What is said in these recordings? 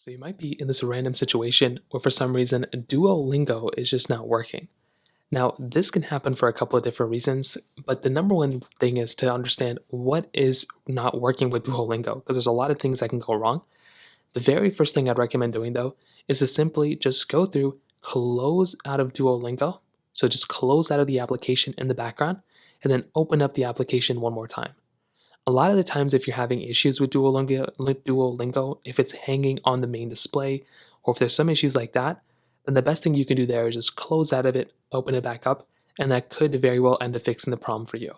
So you might be in this random situation where for some reason Duolingo is just not working. Now, this can happen for a couple of different reasons, but the number one thing is to understand what is not working with Duolingo, because there's a lot of things that can go wrong. The very first thing I'd recommend doing though is to simply just go through, close out of Duolingo. So just close out of the application in the background and then open up the application one more time. A lot of the times, if you're having issues with Duolingo, if it's hanging on the main display, or if there's some issues like that, then the best thing you can do there is just close out of it, open it back up, and that could very well end up fixing the problem for you.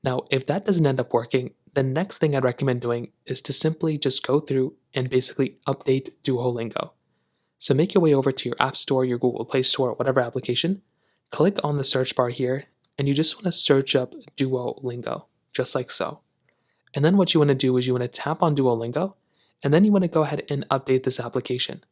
Now, if that doesn't end up working, the next thing I'd recommend doing is to simply just go through and basically update Duolingo. So make your way over to your App Store, your Google Play Store, whatever application, click on the search bar here, and you just want to search up Duolingo, just like so. And then what you want to do is you want to tap on Duolingo, and then you want to go ahead and update this application.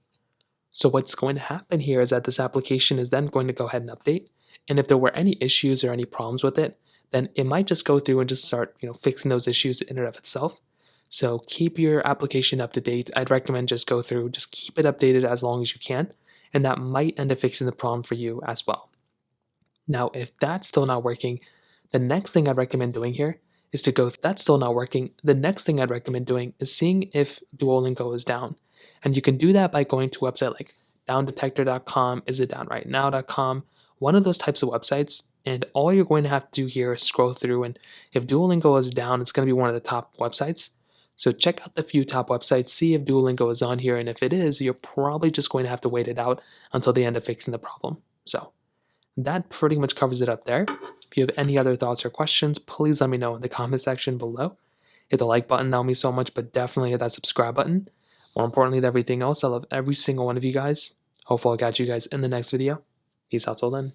So what's going to happen here is that this application is then going to go ahead and update. And if there were any issues or any problems with it, then it might just go through and just start, fixing those issues in and of itself. So keep your application up to date. I'd recommend just go through, just keep it updated as long as you can, and that might end up fixing the problem for you as well. Now, if that's still not working, the next thing I'd recommend doing here is to go, if that's still not working, the next thing I'd recommend doing is seeing if Duolingo is down. And you can do that by going to a website like downdetector.com, isitdownrightnow.com, one of those types of websites. And all you're going to have to do here is scroll through, and if Duolingo is down, it's going to be one of the top websites. So check out the few top websites, see if Duolingo is on here, and if it is, you're probably just going to have to wait it out until they end up fixing the problem. So that pretty much covers it up there. If you have any other thoughts or questions, please let me know in the comment section below. Hit the like button, that would mean so much, but definitely hit that subscribe button. More importantly than everything else, I love every single one of you guys. Hopefully I'll catch you guys in the next video. Peace out till then.